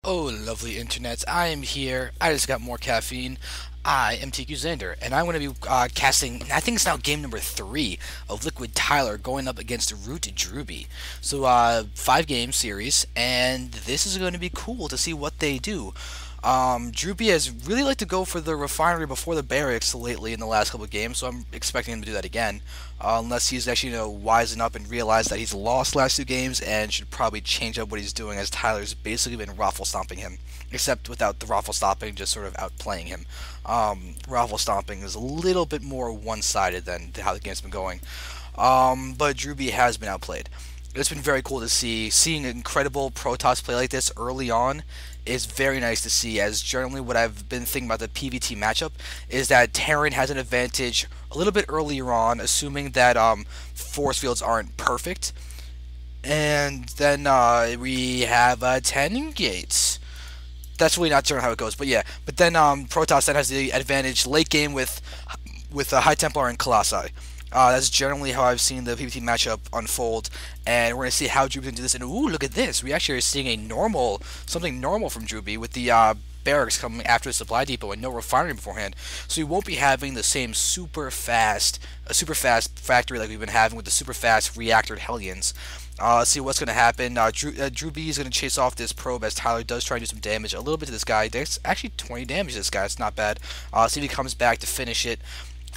Oh, lovely internets, I am here. I just got more caffeine. I am TQ Xander, and I'm going to be casting, I think it's now game number 3 of LiquidTyler going up against ROOTDrewbie. So, 5-game series, and this is going to be cool to see what they do. Drewbie has really liked to go for the refinery before the barracks lately in the last couple of games, so I'm expecting him to do that again. Unless he's actually, wisen up and realize that he's lost last 2 games and should probably change up what he's doing, as Tyler's basically been raffle stomping him. Except without the raffle stomping, just sort of outplaying him. Raffle stomping is a little bit more one-sided than how the game's been going. But Drewbie has been outplayed. It's been very cool to see. Seeing incredible Protoss play like this early on is very nice to see, as generally what I've been thinking about the PvT matchup is that Terran has an advantage a little bit earlier on, assuming that force fields aren't perfect. And then we have 10 gates. That's really not generally how it goes, but yeah. But then Protoss then has the advantage late game with High Templar and Colossi. That's generally how I've seen the PvT matchup unfold, and we're going to see how Drewbie can do this. And ooh, look at this! We actually are seeing something normal from Drewbie with the barracks coming after the supply depot and no refinery beforehand. So we won't be having the same super fast factory like we've been having with the super fast reactor Hellions. Let's see what's going to happen. Drewbie is going to chase off this probe as Tyler does try and do some damage a little bit to this guy. There's actually 20 damage to this guy. It's not bad. See if he comes back to finish it.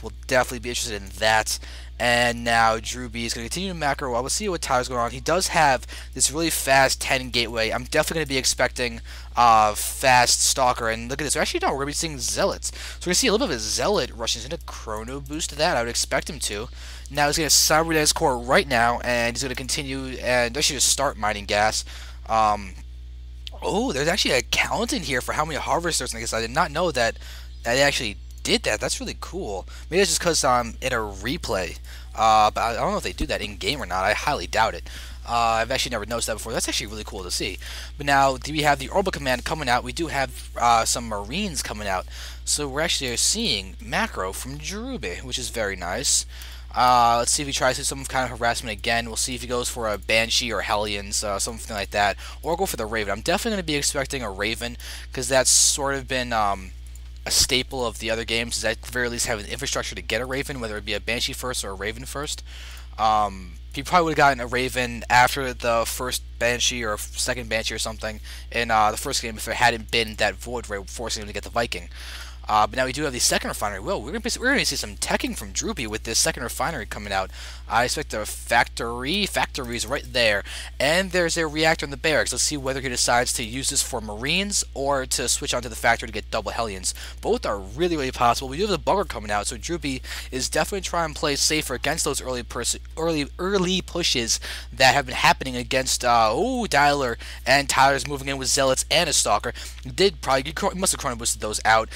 We'll definitely be interested in that. And now Drewbie is going to continue to macro. Well, we'll see what Tyler's going on. He does have this really fast 10 gateway. I'm definitely going to be expecting fast Stalker. And look at this. Actually, no, we're going to be seeing Zealots. So we're going to see a little bit of a Zealot rushing into Chrono Boost to that. I would expect him to. Now he's going to cybernet his core right now. And he's going to continue and actually just start mining gas. Oh, there's actually a count in here for how many harvesters. I guess I did not know that they actually did that. That's really cool. Maybe it's just because in a replay, but I don't know if they do that in game or not. I highly doubt it. I've actually never noticed that before. That's actually really cool to see. But now we have the Orbital Command coming out. We do have some Marines coming out, so we're actually seeing macro from Drewbie, which is very nice. Let's see if he tries to do some kind of harassment again. We'll see if he goes for a Banshee or Hellions, something like that, or go for the Raven. I'm definitely going to be expecting a Raven, because that's sort of been a staple of the other games, is at the very least have an infrastructure to get a Raven, whether it be a Banshee first or a Raven first. He probably would have gotten a Raven after the first Banshee or second Banshee or something in the first game if there hadn't been that Void Ray forcing him to get the Viking. But now we do have the second refinery. Well, we're going to see some teching from Drewbie with this second refinery coming out. I expect a factories right there. And there's a reactor in the barracks. Let's see whether he decides to use this for Marines or to switch onto the factory to get double Hellions. Both are really, really possible. We do have the bunker coming out, so Drewbie is definitely trying to play safer against those early pushes that have been happening against Tyler, and Tyler's moving in with Zealots and a Stalker. He must have chrono boosted those out.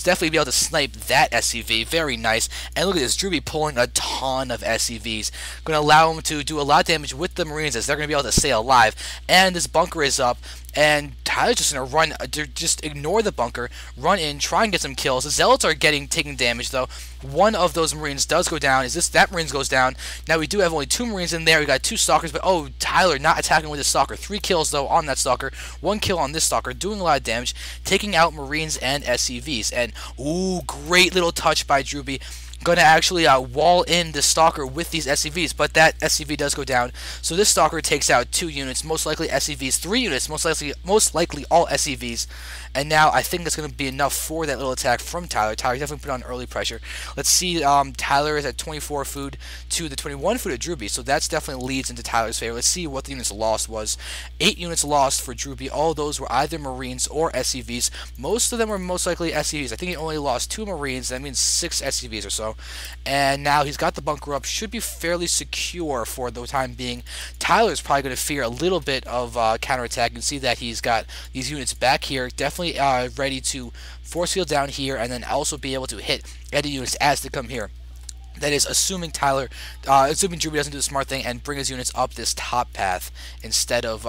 Definitely be able to snipe that SCV. Very nice. And look at this, Drewbie pulling a ton of SCVs. Going to allow him to do a lot of damage with the Marines, as they're going to be able to stay alive. And this bunker is up. And Tyler's just going to run, just ignore the bunker, run in, try and get some kills. The Zealots are taking damage, though. One of those Marines does go down. That Marine goes down. Now we do have only 2 Marines in there. We got 2 Stalkers, but oh, Tyler not attacking with his Stalker. 3 kills, though, on that Stalker. 1 kill on this Stalker, doing a lot of damage, taking out Marines and SCVs. And, ooh, great little touch by Drewbie. Going to actually wall in the Stalker with these SCVs, but that SCV does go down. So this Stalker takes out 2 units, most likely SCVs, 3 units, most likely all SCVs. And now I think that's going to be enough for that little attack from Tyler. Tyler definitely put on early pressure. Let's see, Tyler is at 24 food to the 21 food of Drewbie, so that's definitely leads into Tyler's favor. Let's see what the units lost was. 8 units lost for Drewbie. All those were either Marines or SCVs. Most of them were most likely SCVs. I think he only lost 2 Marines. That means 6 SCVs or so. And now he's got the bunker up. Should be fairly secure for the time being. Tyler's probably going to fear a little bit of counterattack. You can see that he's got these units back here. Definitely ready to force field down here, and then also be able to hit any units as they come here. That is assuming assuming Drewbie doesn't do the smart thing and bring his units up this top path instead of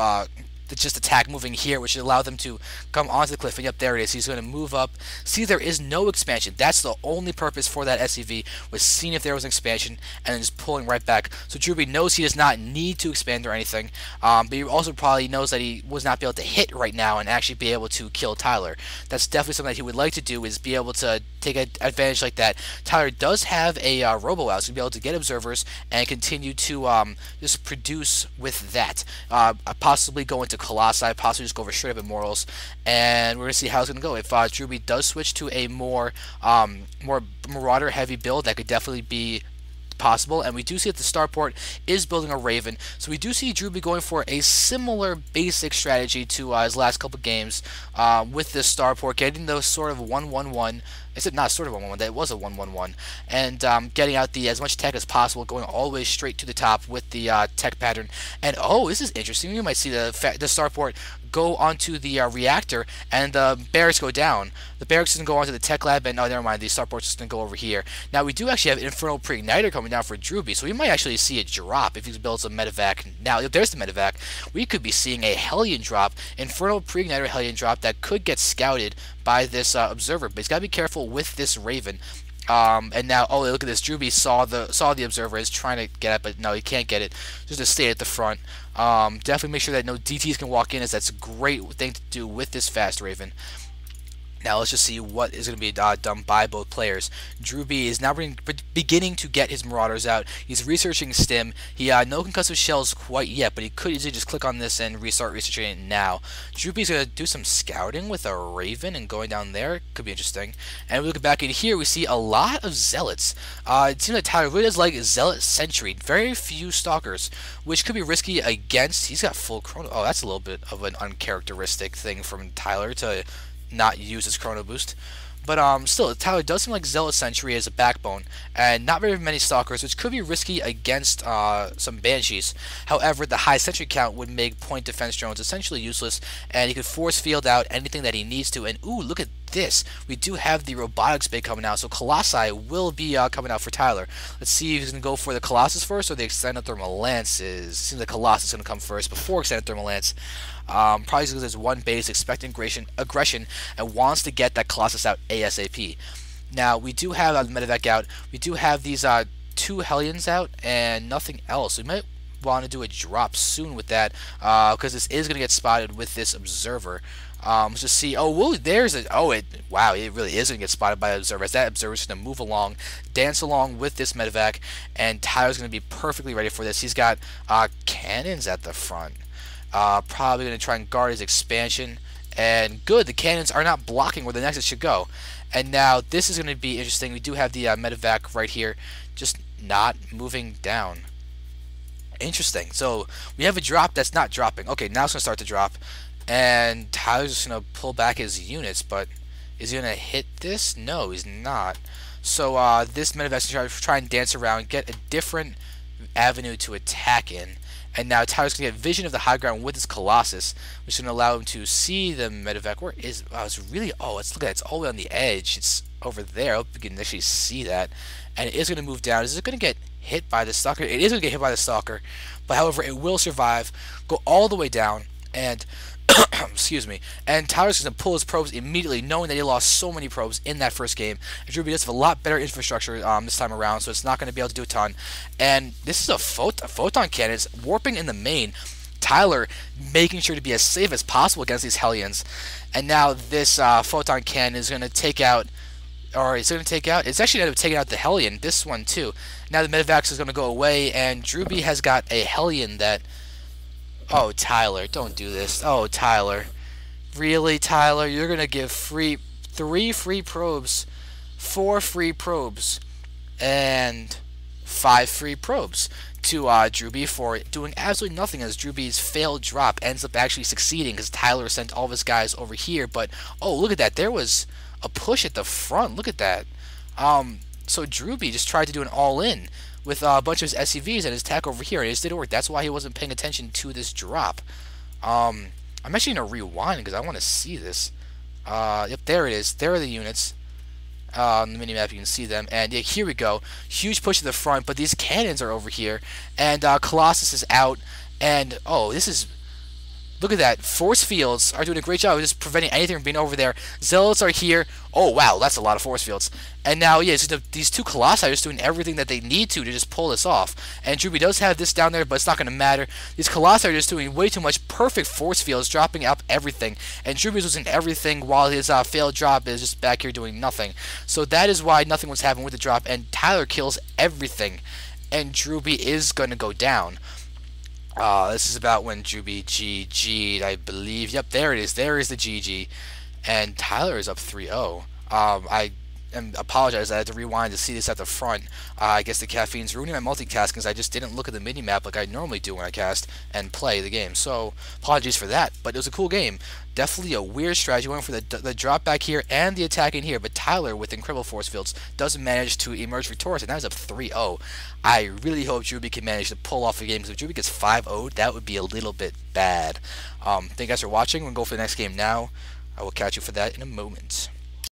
just attack moving here, which should allow them to come onto the cliff. And yep, there it is. He's going to move up. See, there is no expansion. That's the only purpose for that SCV, was seeing if there was an expansion and then just pulling right back. So Drewbie knows he does not need to expand or anything, but he also probably knows that he was not be able to hit right now and actually be able to kill Tyler. That's definitely something that he would like to do, is be able to take advantage like that. Tyler does have a robo out, so he'll be able to get observers and continue to just produce with that. Possibly go into Colossi, possibly just go over straight up Immortals, and we're going to see how it's going to go. If Drewbie does switch to a more Marauder heavy build, that could definitely be possible. And we do see that the starport is building a Raven, so we do see Drewbie going for a similar basic strategy to his last couple games with this starport, getting those sort of 1-1-1. Is it not sort of 1-1-1? That was a 1-1-1, and getting out the as much tech as possible, going all the way straight to the top with the tech pattern. And oh, this is interesting. You might see the starport go onto the reactor, and the barracks go down. The barracks doesn't go onto the tech lab, and oh, never mind. The starport's just gonna go over here. Now we do actually have Infernal Pre-Igniter coming down for Drewbie, so we might actually see a drop if he builds a medevac. Now there's the medevac. We could be seeing a Hellion drop, Infernal Pre-Igniter Hellion drop, that could get scouted by this observer, but he's got to be careful with this Raven. And now, oh, look at this. Drewbie saw the observer, is trying to get it, but no, he can't get it. Just to stay at the front. Definitely make sure that no DTs can walk in, as that's a great thing to do with this fast Raven. Now let's just see what is going to be done by both players. Drewbie is now beginning to get his Marauders out. He's researching Stim. He no concussive shells quite yet, but he could easily just click on this and restart researching it now. Drewbie's going to do some scouting with a Raven and going down there. Could be interesting. And we look back in here, we see a lot of Zealots. It seems like Tyler really does like Zealot Sentry. Very few Stalkers, which could be risky against. He's got full Chrono. Oh, that's a little bit of an uncharacteristic thing from Tyler to not use his Chrono Boost. But still, Tyler does seem like Zealot Sentry as a backbone, and not very many Stalkers, which could be risky against some Banshees. However, the high Sentry count would make point defense drones essentially useless, and he could force field out anything that he needs to. And ooh, look at this. We do have the Robotics Bay coming out, so Colossi will be coming out for Tyler. Let's see if he's going to go for the Colossus first or the Extended Thermal Lances. Seems like Colossus is going to come first before Extended Thermal Lance. Probably because there's one base expecting aggression and wants to get that Colossus out ASAP. Now, we do have the medevac out. We do have these two Hellions out and nothing else. We might want to do a drop soon with that, because this is going to get spotted with this observer. Let's just see. Oh, whoa, there's a. Oh, wow, it really is going to get spotted by an observer. As that observer is going to move along, dance along with this medevac, and Tyler's going to be perfectly ready for this. He's got cannons at the front. Probably going to try and guard his expansion. And good, the cannons are not blocking where the Nexus should go. And now this is going to be interesting. We do have the medevac right here, just not moving down. Interesting. So we have a drop that's not dropping. Okay, now it's going to start to drop. And Tyler's just going to pull back his units, but is he going to hit this? No, he's not. So this medevac's going to try and dance around, get a different avenue to attack in. And now Tyler's going to get vision of the high ground with his Colossus, which is going to allow him to see the medevac. Where is... Oh, it's really... Oh, let's look at it. It's all the way on the edge. It's over there. I hope you can actually see that. And it is going to move down. Is it going to get hit by the Stalker? It is going to get hit by the Stalker. But however, it will survive, go all the way down, and... excuse me. And Tyler's going to pull his probes immediately, knowing that he lost so many probes in that first game. And Drewbie does have a lot better infrastructure this time around, so it's not going to be able to do a ton. And this is a photon cannon. It's warping in the main. Tyler making sure to be as safe as possible against these Hellions. And now this photon cannon is going to take out... Or it's going to take out... It's actually going to take out the Hellion. This one, too. Now the medevacs is going to go away, and Drewbie has got a Hellion that... Oh, Tyler, don't do this. Oh, Tyler. Really, Tyler? You're going to give 3 free probes, 4 free probes, and 5 free probes to Drewbie for doing absolutely nothing, as Drewbie's failed drop ends up actually succeeding because Tyler sent all of his guys over here. But, oh, look at that. There was a push at the front. Look at that. So Drewbie just tried to do an all-in with a bunch of his SCVs and his attack over here, and it just didn't work. That's why he wasn't paying attention to this drop. I'm actually going to rewind because I want to see this. Yep, there it is. There are the units. On the minimap, you can see them. And yeah, here we go. Huge push to the front, but these cannons are over here. And Colossus is out. And, oh, this is... Look at that. Force fields are doing a great job of just preventing anything from being over there. Zealots are here. Oh, wow, that's a lot of force fields. And now, yeah, these two Colossi are just doing everything that they need to just pull this off. And Drewbie does have this down there, but it's not going to matter. These Colossi are just doing way too much perfect force fields, dropping up everything. And Drewbie was losing everything while his failed drop is just back here doing nothing. So that is why nothing was happening with the drop. And Tyler kills everything. And Drewbie is going to go down. This is about when Drewbie GG'd, I believe. Yep, there it is. There is the GG. And Tyler is up 3-0. I apologize. I had to rewind to see this at the front. I guess the caffeine's ruining my multitasking because I just didn't look at the mini-map like I normally do when I cast and play the game. So, apologies for that. But it was a cool game. Definitely a weird strategy. Went for the drop back here and the attack in here. But Tyler, with incredible force fields, doesn't manage to emerge victorious. And now he's up 3-0. I really hope Drewbie can manage to pull off a game. Because if Drewbie gets 5-0, that would be a little bit bad. Thank you guys for watching. We'll go for the next game now. I will catch you for that in a moment.